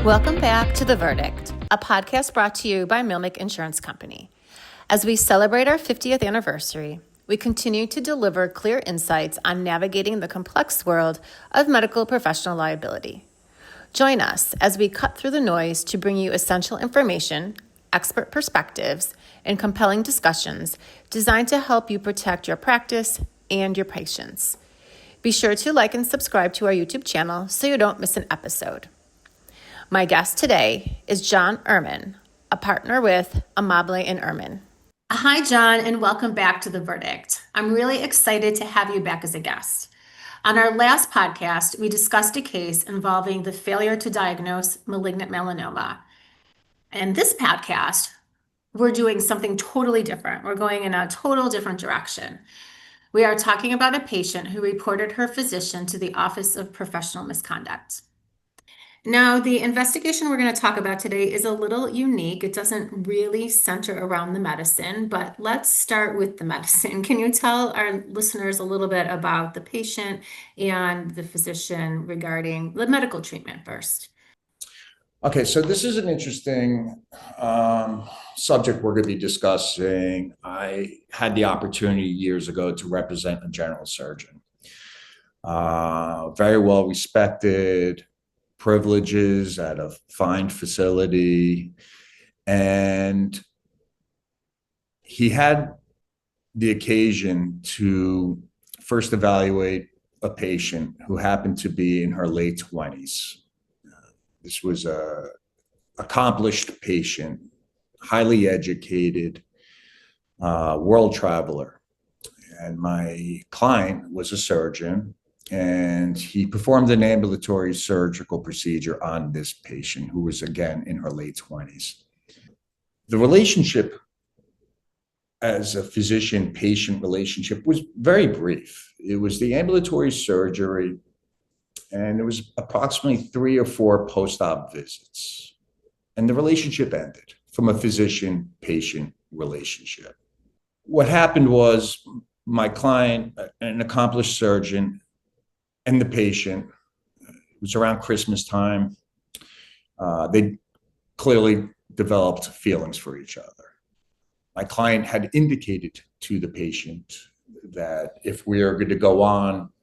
Welcome back to The Verdict, a podcast brought to you by MLMIC Insurance Company. As we celebrate our 50th anniversary, we continue to deliver clear insights on navigating the complex world of medical professional liability. Join us as we cut through the noise to bring you essential information, expert perspectives, and compelling discussions designed to help you protect your practice and your patients. Be sure to like and subscribe to our YouTube channel so you don't miss an episode. My guest today is Jonathan Erman, a partner with Amabile Erman. Hi, John, and welcome back to The Verdict. I'm really excited to have you back as a guest. On our last podcast, we discussed a case involving the failure to diagnose malignant melanoma. In this podcast, we're doing something totally different. We're going in a total different direction. We are talking about a patient who reported her physician to the Office of Professional Misconduct. Now, the investigation we're going to talk about today is a little unique. It doesn't really center around the medicine, but let's start with the medicine. Can you tell our listeners a little bit about the patient and the physician regarding the medical treatment first? Okay, so this is an interesting subject we're going to be discussing. I had the opportunity years ago to represent a general surgeon, very well respected, privileges at a fine facility, and he had the occasion to first evaluate a patient who happened to be in her late 20s. This was a accomplished patient, highly educated, world traveler. And my client was a surgeon, and he performed an ambulatory surgical procedure on this patient who was, again, in her late 20s. The relationship as a physician-patient relationship was very brief. It was the ambulatory surgery, and it was approximately 3 or 4 post-op visits. And the relationship ended from a physician-patient relationship. What happened was my client, an accomplished surgeon, and the patient, it was around Christmas time, they clearly developed feelings for each other. My client had indicated to the patient that if we are going to go on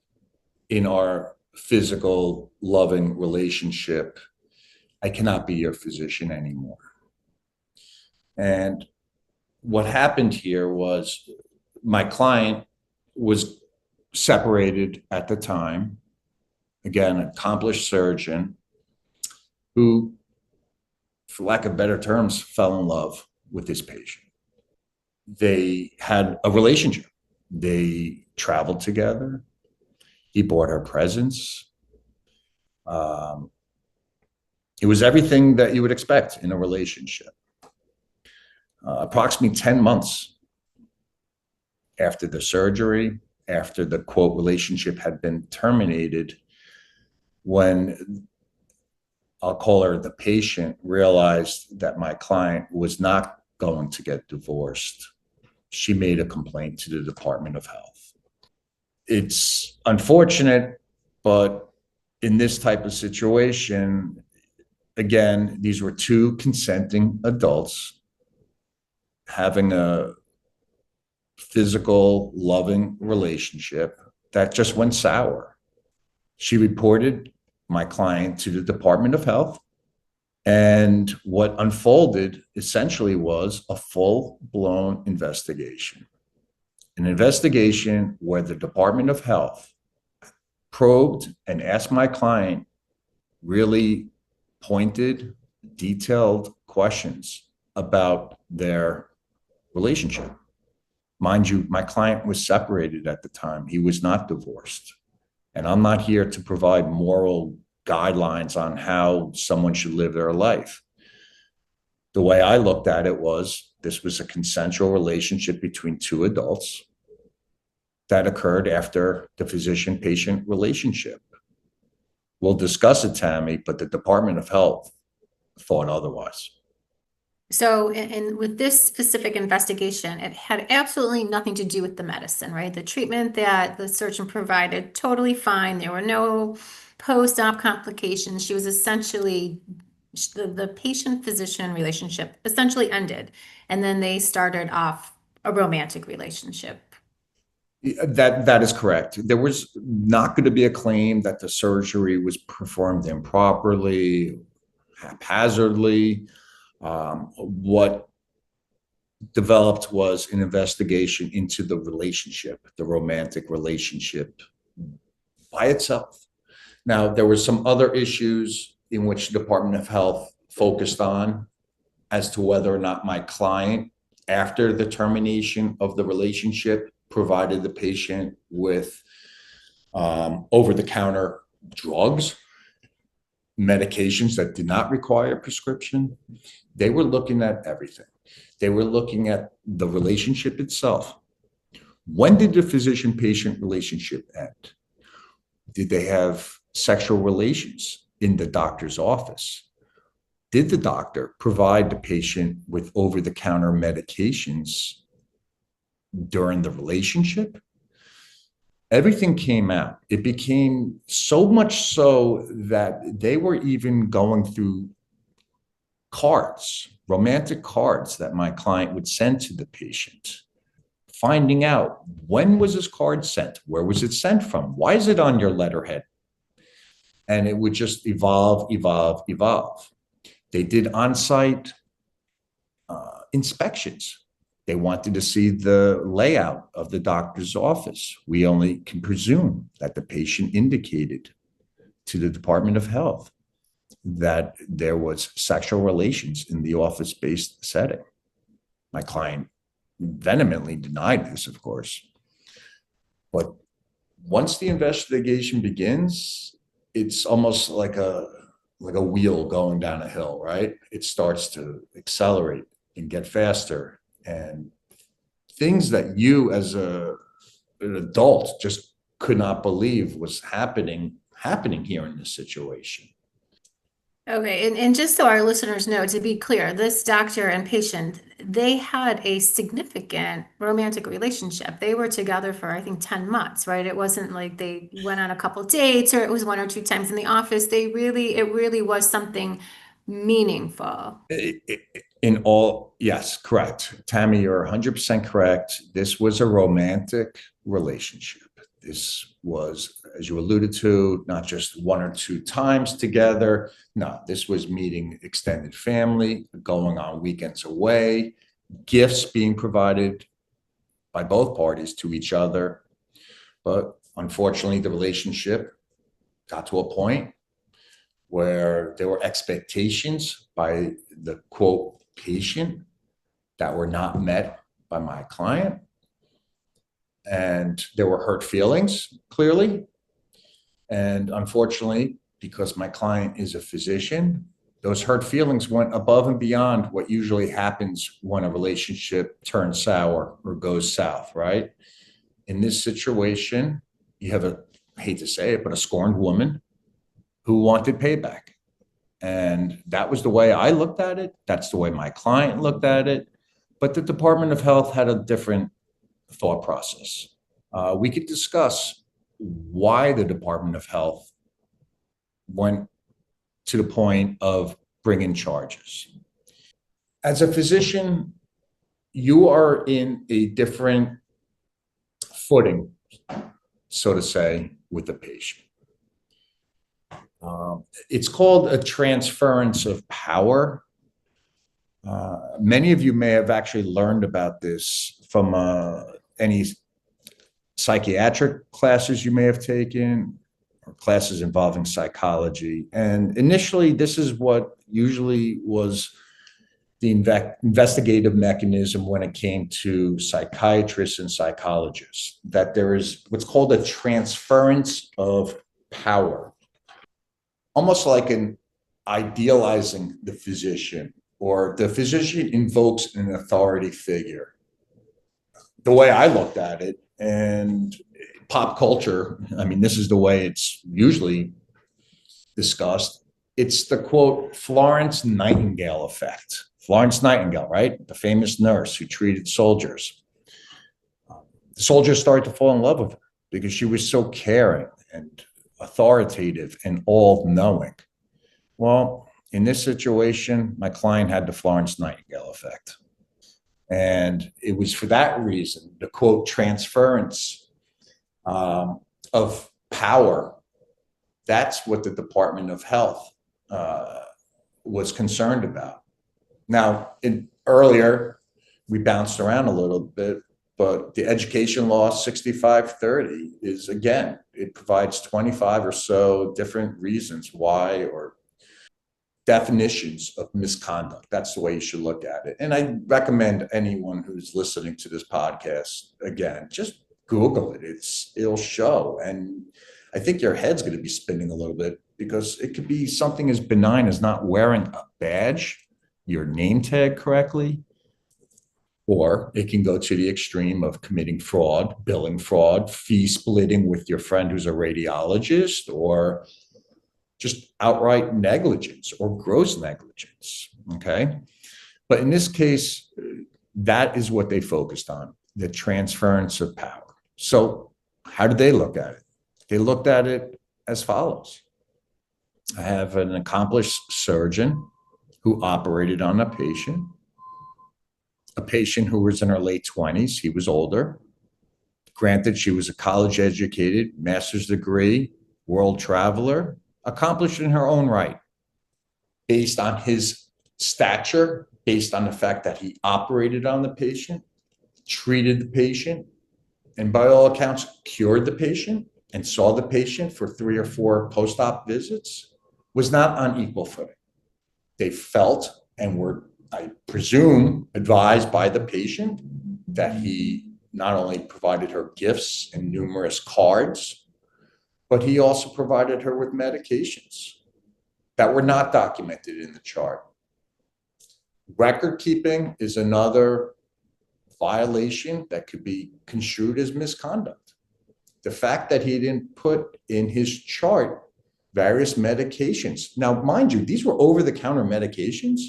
in our physical, loving relationship, I cannot be your physician anymore. And what happened here was my client was separated at the time, again, an accomplished surgeon who, for lack of better terms, fell in love with this patient. They had a relationship. They traveled together. He bought her presents. It was everything that you would expect in a relationship. Approximately 10 months after the surgery, after the quote relationship had been terminated, when I'll call her the patient realized that my client was not going to get divorced, she made a complaint to the Department of Health. It's unfortunate, but in this type of situation, again, these were 2 consenting adults having a physical, loving relationship that just went sour. She reported my client to the Department of Health, and what unfolded essentially was a full-blown investigation. An investigation where the Department of Health probed and asked my client really pointed, detailed questions about their relationship. Mind you, my client was separated at the time. He was not divorced. And I'm not here to provide moral guidelines on how someone should live their life. The way I looked at it was this was a consensual relationship between 2 adults that occurred after the physician-patient relationship. We'll discuss it, Tammie, but the Department of Health thought otherwise. So, and with this specific investigation, it had absolutely nothing to do with the medicine, right? The treatment that the surgeon provided, totally fine. There were no post-op complications. She was essentially the patient-physician relationship essentially ended, and then they started off a romantic relationship. That is correct. There was not going to be a claim that the surgery was performed improperly, haphazardly. What developed was an investigation into the relationship, the romantic relationship by itself. Now, there were some other issues in which the Department of Health focused on as to whether or not my client, after the termination of the relationship, provided the patient with over-the-counter drugs, medications that did not require prescription. They were looking at everything. They were looking at the relationship itself. When did the physician-patient relationship end? Did they have sexual relations in the doctor's office? Did the doctor provide the patient with over-the-counter medications during the relationship? Everything came out. It became so much so that they were even going through cards, romantic cards that my client would send to the patient, finding out when was this card sent? Where was it sent from? Why is it on your letterhead? And it would just evolve. They did on-site inspections. They wanted to see the layout of the doctor's office. We only can presume that the patient indicated to the Department of Health that there was sexual relations in the office-based setting. My client vehemently denied this, of course. But once the investigation begins, it's almost like a wheel going down a hill, right? It starts to accelerate and get faster. And things that you as an adult just could not believe was happening here in this situation. Okay, and just so our listeners know, to be clear, this doctor and patient, they had a significant romantic relationship. They were together for, I think, 10 months, right? It wasn't like they went on a couple dates or it was one or two times in the office. It really was something meaningful. Yes, correct. Tammie, you're 100% correct. This was a romantic relationship. This was, as you alluded to, not just one or two times together. No, this was meeting extended family, going on weekends away, gifts being provided by both parties to each other. But unfortunately, the relationship got to a point where there were expectations by the quote patient that were not met by my client. And there were hurt feelings, clearly. And unfortunately, because my client is a physician, those hurt feelings went above and beyond what usually happens when a relationship turns sour or goes south, right? In this situation, you have I hate to say it, but a scorned woman who wanted payback. And that was the way I looked at it. That's the way my client looked at it. But the Department of Health had a different thought process. We could discuss why the Department of Health went to the point of bringing charges. As a physician, you are in a different footing, so to say, with the patient. It's called a transference of power. Many of you may have actually learned about this from any psychiatric classes you may have taken or classes involving psychology. And initially, this is what usually was the investigative mechanism when it came to psychiatrists and psychologists, that there is what's called a transference of power, almost like an idealizing the physician, or the physician invokes an authority figure. The way I looked at it, and pop culture, I mean, this is the way it's usually discussed. It's the quote, Florence Nightingale effect. Florence Nightingale, right? The famous nurse who treated soldiers. The soldiers started to fall in love with her because she was so caring and authoritative and all-knowing. Well, In this situation, my client had the Florence Nightingale effect. And it was for that reason, the quote, transference of power. That's what the Department of Health was concerned about. Now, earlier, we bounced around a little bit, but the education law 6530 is, again, it provides 25 or so different reasons why, or definitions of misconduct. That's the way you should look at it. And I recommend anyone who's listening to this podcast, again, just Google it. It'll show. And I think your head's going to be spinning a little bit, because it could be something as benign as not wearing a badge, your name tag correctly, or it can go to the extreme of committing fraud, billing fraud, fee splitting with your friend who's a radiologist, or just outright negligence or gross negligence. Okay. But in this case, that is what they focused on, the transference of power. So, how did they look at it? They looked at it as follows. I have an accomplished surgeon who operated on a patient who was in her late 20s. He was older. Granted, she was a college educated, master's degree, world traveler, accomplished in her own right, based on his stature, based on the fact that he operated on the patient, treated the patient, and by all accounts, cured the patient and saw the patient for 3 or 4 post-op visits, was not on equal footing. They felt and were, I presume, advised by the patient that he not only provided her gifts and numerous cards, but he also provided her with medications that were not documented in the chart. Record keeping is another violation that could be construed as misconduct. The fact that he didn't put in his chart various medications. Now, mind you, these were over-the-counter medications,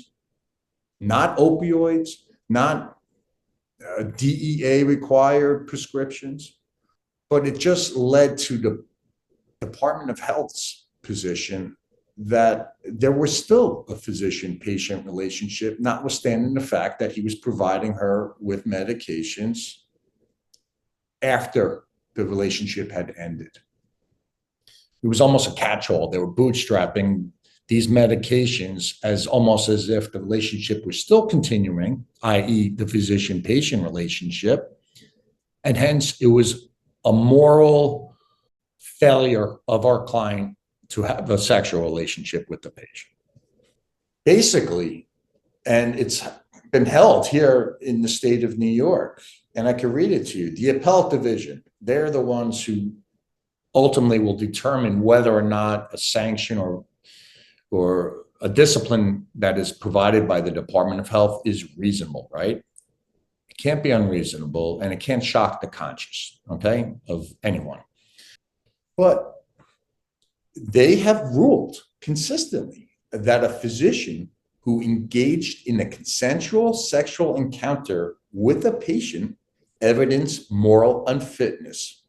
not opioids, not DEA required prescriptions, but it just led to the Department of Health's position that there was still a physician-patient relationship, notwithstanding the fact that he was providing her with medications after the relationship had ended. It was almost a catch-all. They were bootstrapping these medications as almost as if the relationship was still continuing, i.e. the physician-patient relationship, and hence it was a moral failure of our client to have a sexual relationship with the patient. Basically, and it's been held here in the state of New York, and I can read it to you, the appellate division, they're the ones who ultimately will determine whether or not a sanction or a discipline that is provided by the Department of Health is reasonable, right? It can't be unreasonable, and it can't shock the conscience, okay, of anyone. But they have ruled consistently that a physician who engaged in a consensual sexual encounter with a patient evidenced moral unfitness,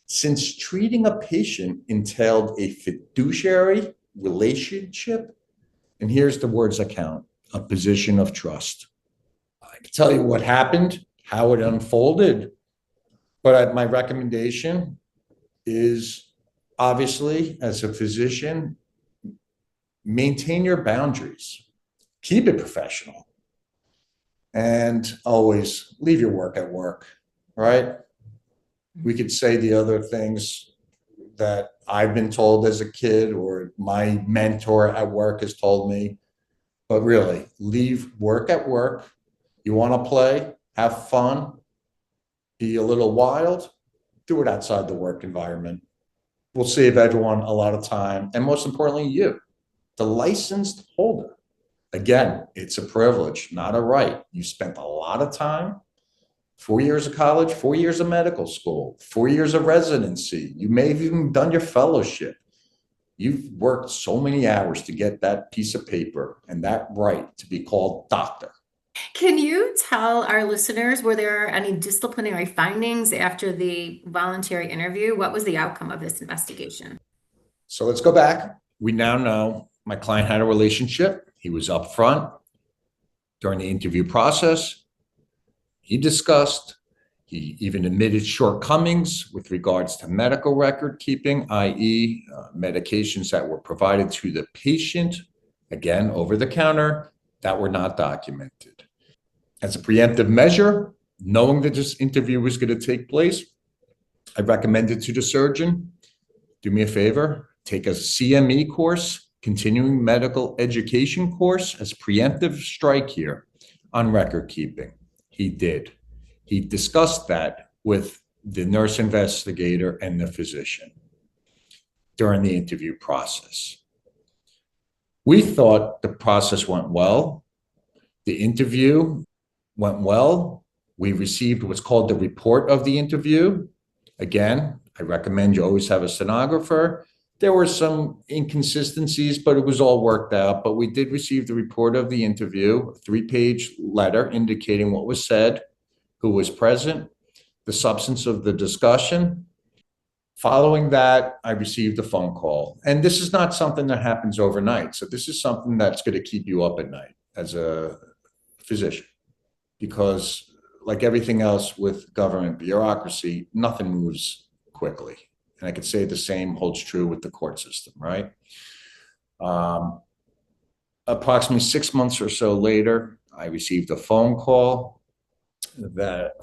since treating a patient entailed a fiduciary relationship, and here's the words that count, a position of trust. I can tell you what happened, how it unfolded, but my recommendation is, obviously, as a physician, maintain your boundaries, keep it professional, and always leave your work at work, right? We could say the other things that I've been told as a kid or my mentor at work has told me, but really, leave work at work. You want to play, have fun, be a little wild, do it outside the work environment. We'll save everyone a lot of time, and most importantly, you, the licensed holder. Again, it's a privilege, not a right. You spent a lot of time, 4 years of college, 4 years of medical school, 4 years of residency. You may have even done your fellowship. You've worked so many hours to get that piece of paper and that right to be called doctor. Can you tell our listeners, were there any disciplinary findings after the voluntary interview? What was the outcome of this investigation? So let's go back. We now know My client had a relationship. He was upfront during the interview process. He discussed, he even admitted shortcomings with regards to medical record keeping, i.e., medications that were provided to the patient, again, over the counter, that were not documented. As a preemptive measure, knowing that this interview was going to take place, I recommended to the surgeon, do me a favor, take a CME course, continuing medical education course, as preemptive strike here on record keeping. He did. He discussed that with the nurse investigator and the physician during the interview process. We thought the process went well. The interview went well. We received what's called the report of the interview. Again, I recommend you always have a stenographer. There were some inconsistencies, but it was all worked out. But we did receive the report of the interview, a 3-page letter indicating what was said, who was present, the substance of the discussion. Following that, I received a phone call. And this is not something that happens overnight. So this is something that's going to keep you up at night as a physician, because like everything else with government bureaucracy, nothing moves quickly. And I could say the same holds true with the court system, right? Approximately 6 months or so later, I received a phone call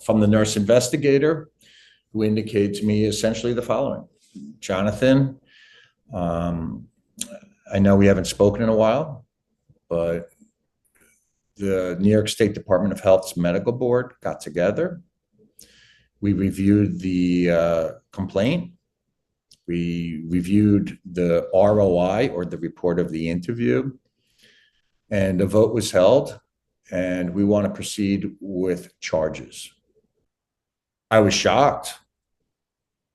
from the nurse investigator, who indicated to me essentially the following: Jonathan, I know we haven't spoken in a while, but the New York State Department of Health's medical board got together. We reviewed the complaint. We reviewed the ROI, or the report of the interview, and a vote was held, and we want to proceed with charges. I was shocked,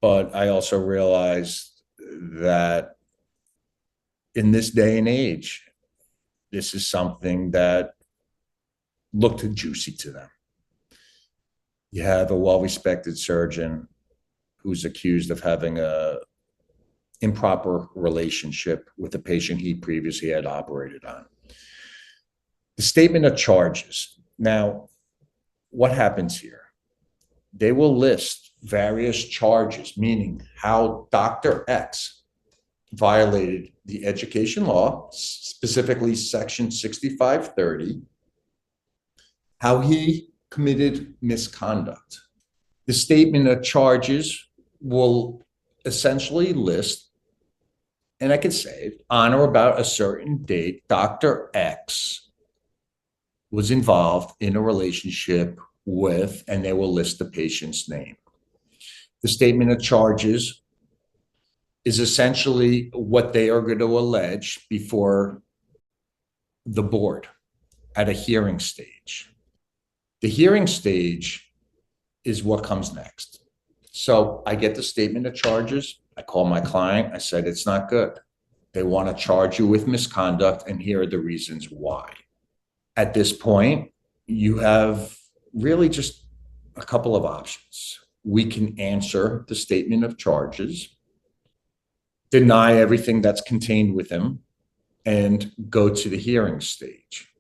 but I also realized that in this day and age, this is something that looked juicy to them. You have a well-respected surgeon who's accused of having a improper relationship with a patient he previously had operated on. The statement of charges. Now, what happens here? They will list various charges, meaning how Dr. X violated the education law, specifically Section 6530, how he committed misconduct. The statement of charges will essentially list, and I could say, on or about a certain date, Dr. X was involved in a relationship with, and they will list the patient's name. The statement of charges is essentially what they are going to allege before the board at a hearing stage. The hearing stage is what comes next. So I get the statement of charges. I call my client. I said, it's not good. They want to charge you with misconduct, and here are the reasons why. At this point, you have really just a couple of options. We can answer the statement of charges, deny everything that's contained within, and go to the hearing stage.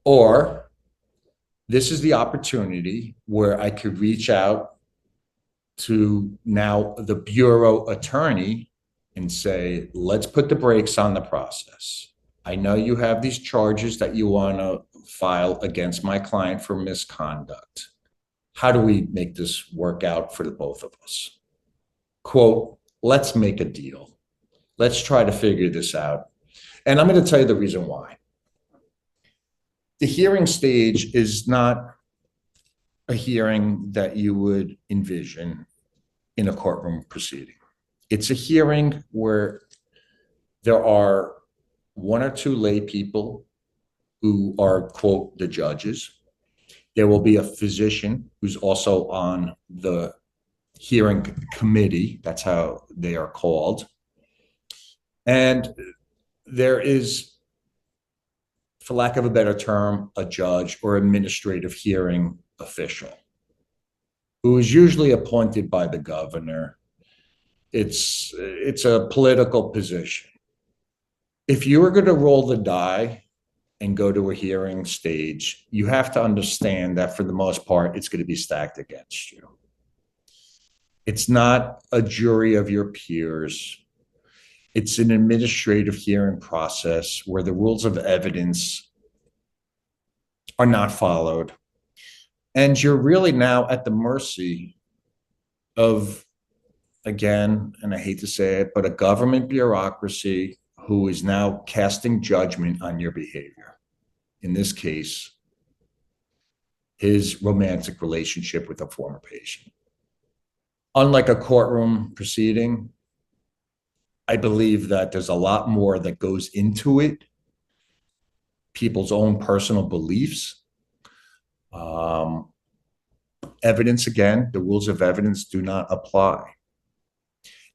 Or this is the opportunity where I could reach out to now the bureau attorney and say, let's put the brakes on the process. I know you have these charges that you want to file against my client for misconduct. How do we make this work out for the both of us? Quote, let's make a deal. Let's try to figure this out. And I'm going to tell you the reason why. The hearing stage is not a hearing that you would envision in a courtroom proceeding. It's a hearing where there are one or two lay people who are, quote, the judges. There will be a physician who's also on the hearing committee. That's how they are called. And there is, for lack of a better term, a judge or administrative hearing official who is usually appointed by the governor. It's a political position. If you were going to roll the die and go to a hearing stage, you have to understand that for the most part, it's going to be stacked against you. It's not a jury of your peers. It's an administrative hearing process where the rules of evidence are not followed. And you're really now at the mercy of, again, and I hate to say it, but a government bureaucracy who is now casting judgment on your behavior. In this case, his romantic relationship with a former patient. Unlike a courtroom proceeding, I believe that there's a lot more that goes into it. People's own personal beliefs. Evidence, again, the rules of evidence do not apply.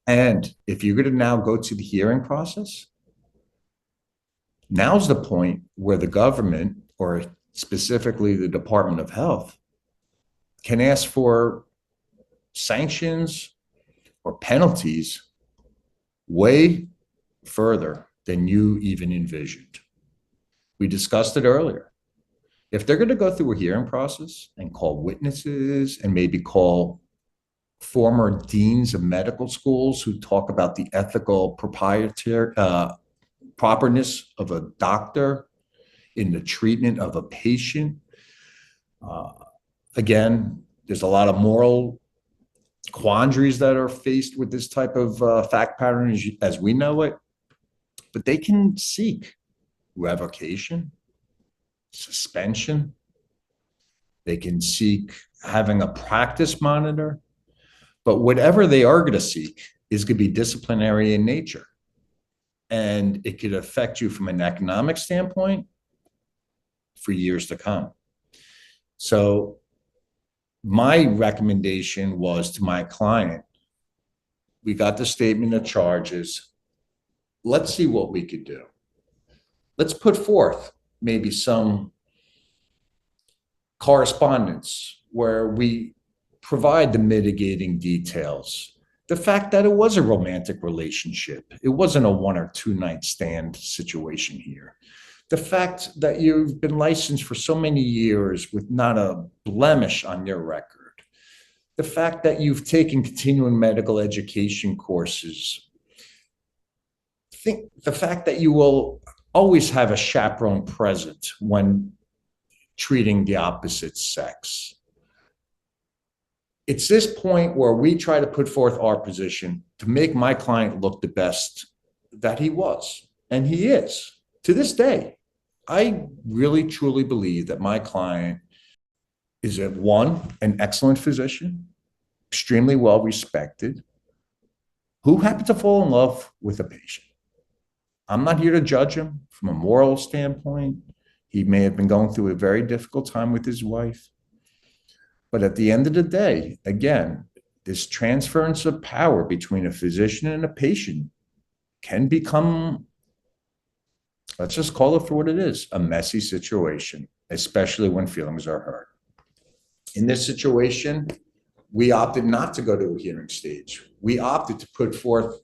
And if you're going to now go to the hearing process, now's the point where the government, or specifically the Department of Health, can ask for sanctions or penalties way further than you even envisioned. We discussed it earlier. If they're going to go through a hearing process and call witnesses and maybe call former deans of medical schools who talk about the ethical properness of a doctor in the treatment of a patient, again, there's a lot of moral quandaries that are faced with this type of fact pattern as we know it, but they can seek revocation, suspension. They can seek having a practice monitor, but whatever they are going to seek is going to be disciplinary in nature. And it could affect you from an economic standpoint for years to come. So my recommendation was to my client, we got the statement of charges. Let's see what we could do. Let's put forth maybe some correspondence where we provide the mitigating details. The fact that it was a romantic relationship, it wasn't a 1 or 2 night stand situation here. The fact that you've been licensed for so many years with not a blemish on your record. The fact that you've taken continuing medical education courses. The fact that you will always have a chaperone present when treating the opposite sex. It's this point where we try to put forth our position to make my client look the best that he was, and he is. To this day, I really truly believe that my client is an excellent physician, extremely well respected, who happened to fall in love with a patient. I'm not here to judge him from a moral standpoint. He may have been going through a very difficult time with his wife. But at the end of the day, again, this transference of power between a physician and a patient can become, let's just call it for what it is, a messy situation, especially when feelings are hurt. In this situation, we opted not to go to a hearing stage. We opted to put forth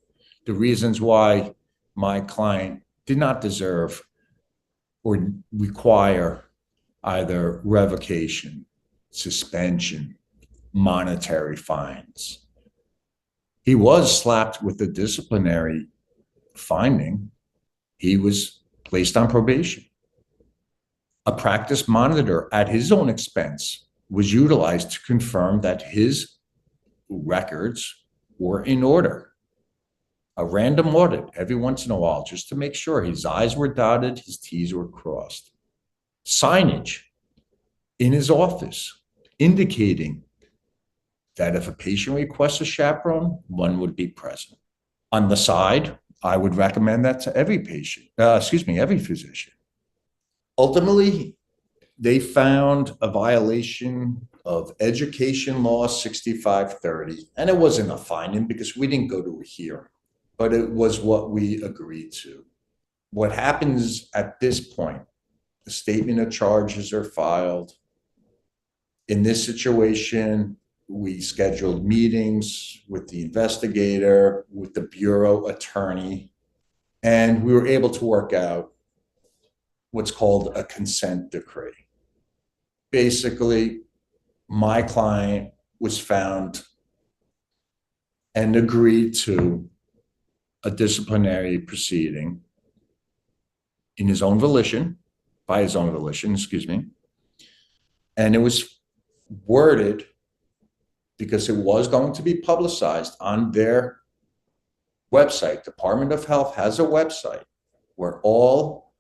the reasons why my client did not deserve or require either revocation, suspension, monetary fines. He was slapped with a disciplinary finding. He was placed on probation. A practice monitor at his own expense was utilized to confirm that his records were in order. A random audit every once in a while, just to make sure his I's were dotted, his T's were crossed. Signage in his office indicating that if a patient requests a chaperone, one would be present. On the side, I would recommend that to every every physician. Ultimately, they found a violation of Education Law 6530, and it wasn't a finding because we didn't go to a hearing, but it was what we agreed to. What happens at this point, the statement of charges are filed. In this situation, we scheduled meetings with the investigator, with the bureau attorney, And we were able to work out what's called a consent decree. Basically, my client was found and agreed to a disciplinary proceeding in his own volition, by his own volition, excuse me. And it was worded because it was going to be publicized on their website. Department of Health has a website where all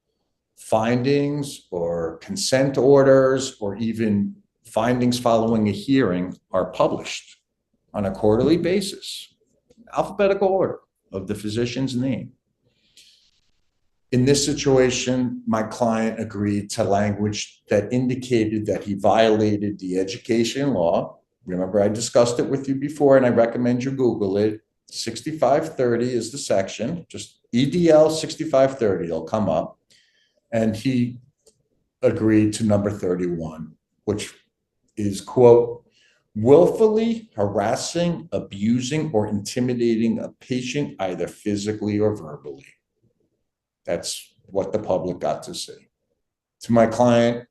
findings or consent orders or even findings following a hearing are published on a quarterly basis, alphabetical order of the physician's name. In this situation, my client agreed to language that indicated that he violated the education law. Remember, I discussed it with you before, and I recommend you Google it. 6530 is the section, just EDL 6530, it'll come up. And he agreed to number 31, which is, quote, willfully harassing, abusing, or intimidating a patient either physically or verbally. That's what the public got to see. To my client,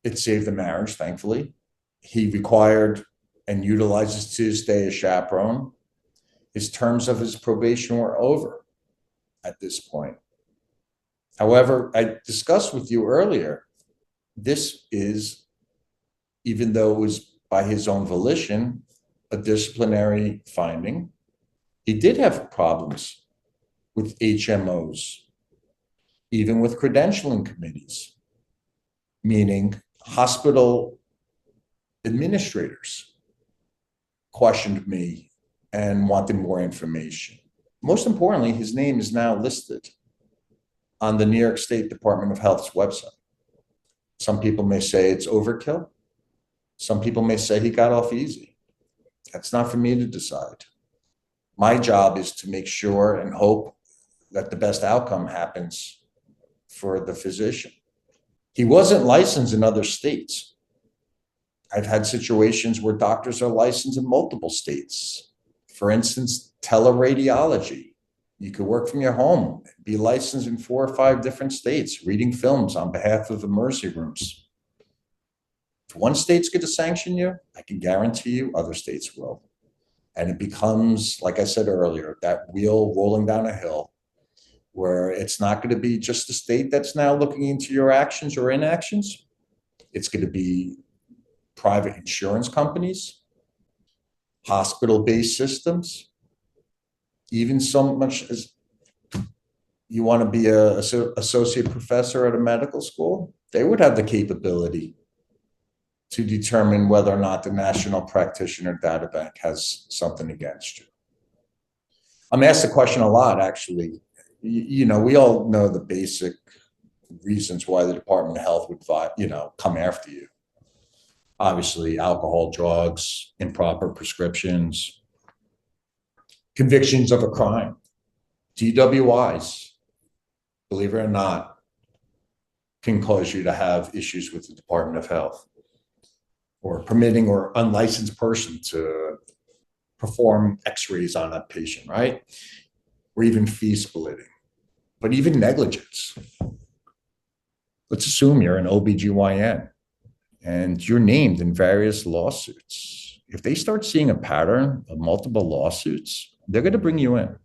it saved the marriage, thankfully. He required and utilizes to this day a chaperone. His terms of his probation were over at this point. However, I discussed with you earlier, this is, even though it was by his own volition, a disciplinary finding. He did have problems with HMOs, even with credentialing committees, meaning hospital administrators questioned me and wanted more information. Most importantly, his name is now listed on the New York State Department of Health's website. Some people may say it's overkill. Some people may say he got off easy. That's not for me to decide. My job is to make sure and hope that the best outcome happens for the physician. He wasn't licensed in other states. I've had situations where doctors are licensed in multiple states. For instance, teleradiology. You could work from your home, be licensed in 4 or 5 different states, reading films on behalf of emergency rooms. If one state's going to sanction you, I can guarantee you other states will. And it becomes, like I said earlier, that wheel rolling down a hill where it's not going to be just the state that's now looking into your actions or inactions. It's going to be private insurance companies, hospital-based systems, even so much as you want to be an associate professor at a medical school, they would have the capability to determine whether or not the National Practitioner Data Bank has something against you. I'm asked the question a lot, actually. You know, we all know the basic reasons why the Department of Health would, come after you. Obviously, alcohol, drugs, improper prescriptions, convictions of a crime, DWIs, believe it or not, can cause you to have issues with the Department of Health, or permitting or unlicensed person to perform x-rays on a patient, right? Or even fee splitting, but even negligence. Let's assume you're an OBGYN and you're named in various lawsuits. If they start seeing a pattern of multiple lawsuits, they're going to bring you in.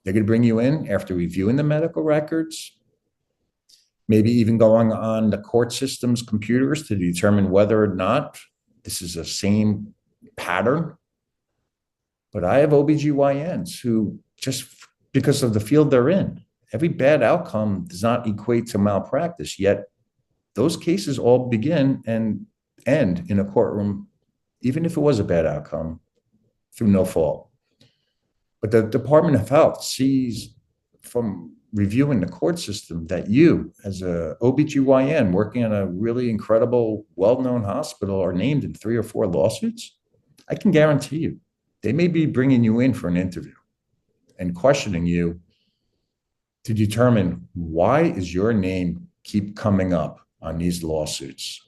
They're going to bring you in after reviewing the medical records, maybe even going on the court system's computers to determine whether or not this is the same pattern. But I have OBGYNs who, just because of the field they're in, every bad outcome does not equate to malpractice, yet those cases all begin and end in a courtroom, even if it was a bad outcome, through no fault. But the Department of Health sees from reviewing the court system that you, as a OBGYN working in a really incredible, well-known hospital, are named in 3 or 4 lawsuits. I can guarantee you, they may be bringing you in for an interview and questioning you to determine why is your name keep coming up on these lawsuits.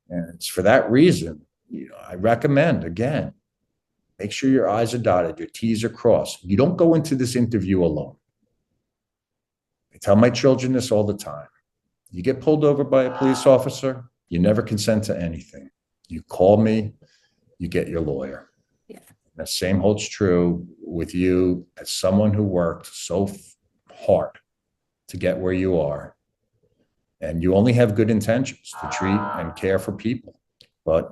And it's for that reason, I recommend, again, Make sure your I's are dotted, your T's are crossed. You don't go into this interview alone. I tell my children this all the time. You get pulled over by a police officer, you never consent to anything. You call me, you get your lawyer. Yeah. The same holds true with you as someone who worked so hard to get where you are. And you only have good intentions to treat and care for people. But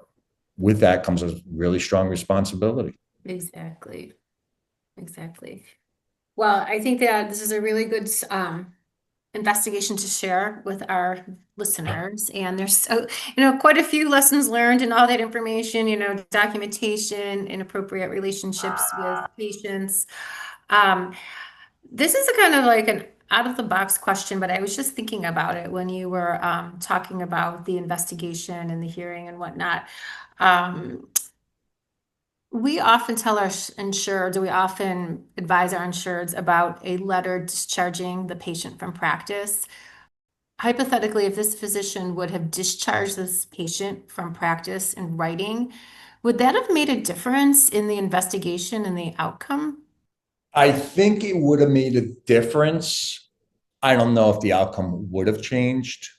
with that comes a really strong responsibility. Exactly. Exactly. Well, I think that this is a really good investigation to share with our listeners. And there's quite a few lessons learned and all that information, documentation, inappropriate relationships with patients. This is a kind of like an out of the box question, but I was just thinking about it when you were talking about the investigation and the hearing and whatnot. We often tell our insureds, we often advise our insureds about a letter discharging the patient from practice. Hypothetically, if this physician would have discharged this patient from practice in writing, would that have made a difference in the investigation and the outcome? I think it would have made a difference. I don't know if the outcome would have changed.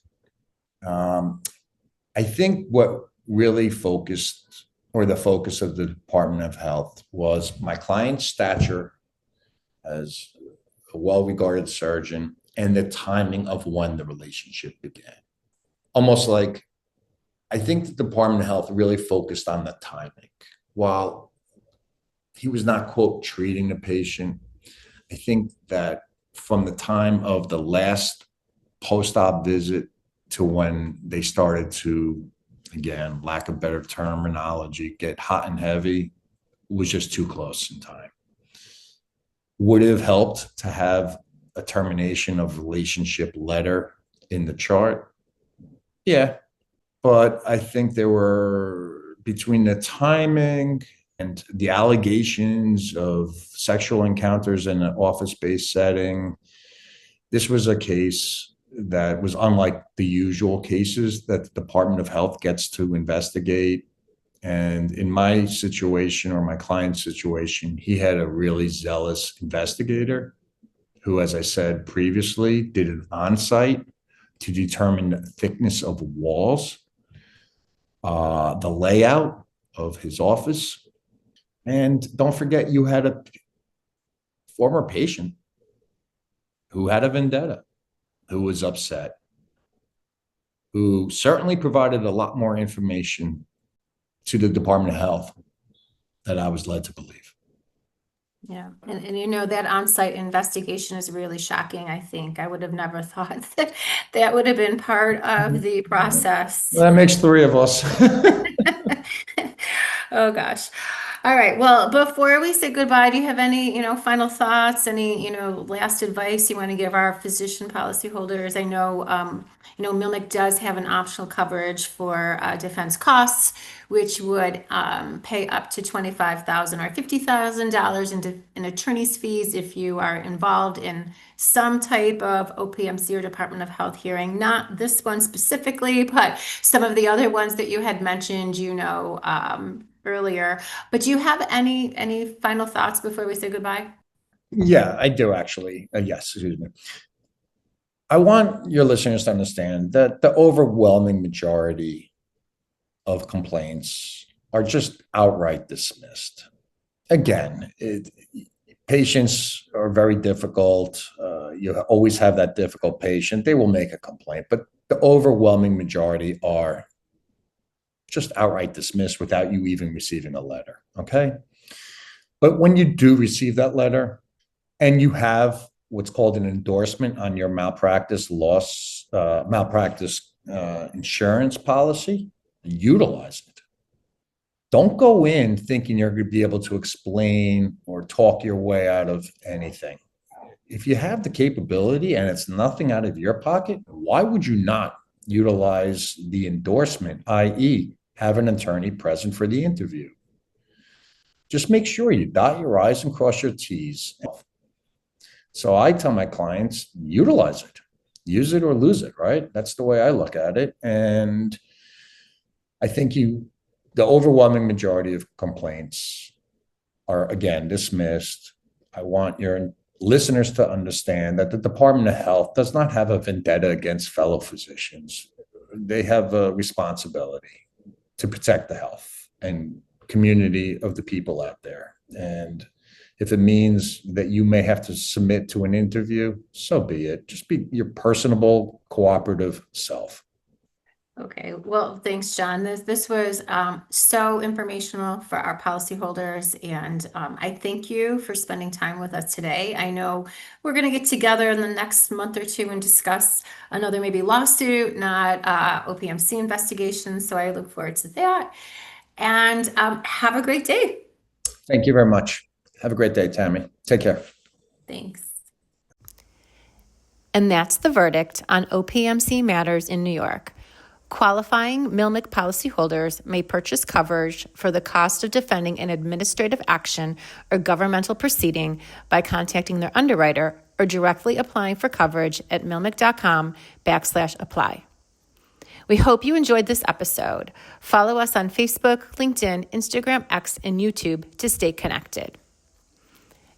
I think what really focused, or the focus of the Department of Health, was my client's stature as a well-regarded surgeon and the timing of when the relationship began. Almost like, I think the Department of Health really focused on the timing. While he was not, quote, treating the patient, I think that from the time of the last post-op visit to when they started to, again, lack of better terminology, get hot and heavy, was just too close in time. Would it have helped to have a termination of relationship letter in the chart? Yeah, but I think there were, between the timing and the allegations of sexual encounters in an office-based setting, this was a case that was unlike the usual cases that the Department of Health gets to investigate. And in my situation, or my client's situation, he had a really zealous investigator who, as I said previously, did an on-site to determine the thickness of walls, the layout of his office. And don't forget, you had a former patient who had a vendetta, who was upset, who certainly provided a lot more information to the Department of Health that I was led to believe. Yeah, and that on-site investigation is really shocking, I think. I would have never thought that that would have been part of the process. Well, that makes three of us. Oh gosh. All right. Well, before we say goodbye, do you have any, final thoughts, any, last advice you want to give our physician policyholders? I know, MLMIC does have an optional coverage for defense costs, which would pay up to $25,000 or $50,000 in attorney's fees if you are involved in some type of OPMC or Department of Health hearing. Not this one specifically, but some of the other ones that you had mentioned, earlier. But do you have any final thoughts before we say goodbye? Yeah, I do actually. Yes, excuse me. I want your listeners to understand that the overwhelming majority of complaints are just outright dismissed. Again, patients are very difficult. You always have that difficult patient. They will make a complaint, but the overwhelming majority are just outright dismissed without you even receiving a letter, okay? But when you do receive that letter and you have what's called an endorsement on your malpractice insurance policy, utilize it. Don't go in thinking you're going to be able to explain or talk your way out of anything. If you have the capability and it's nothing out of your pocket, why would you not utilize the endorsement, i.e., have an attorney present for the interview? Just make sure you dot your I's and cross your T's. So I tell my clients, utilize it, use it or lose it, right? That's the way I look at it. And I think the overwhelming majority of complaints are, again, dismissed. I want your listeners to understand that the Department of Health does not have a vendetta against fellow physicians. They have a responsibility to protect the health and community of the people out there. And if it means that you may have to submit to an interview, so be it. Just be your personable, cooperative self. Okay, well, thanks, John. This was so informational for our policyholders, and I thank you for spending time with us today. I know we're going to get together in the next month or two and discuss another maybe lawsuit, not OPMC investigation, so I look forward to that. And have a great day. Thank you very much. Have a great day, Tammie. Take care. Thanks. And that's the verdict on OPMC matters in New York. Qualifying MLMIC policyholders may purchase coverage for the cost of defending an administrative action or governmental proceeding by contacting their underwriter or directly applying for coverage at mlmic.com/apply. We hope you enjoyed this episode. Follow us on Facebook, LinkedIn, Instagram, X, and YouTube to stay connected.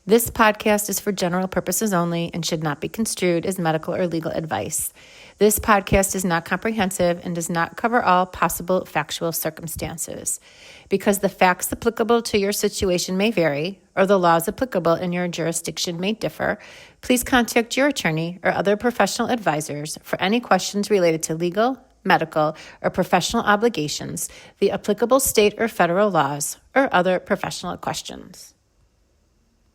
This podcast is for general purposes only and should not be construed as medical or legal advice. This podcast is not comprehensive and does not cover all possible factual circumstances. Because the facts applicable to your situation may vary, or the laws applicable in your jurisdiction may differ, please contact your attorney or other professional advisors for any questions related to legal, medical, or professional obligations, the applicable state or federal laws, or other professional questions.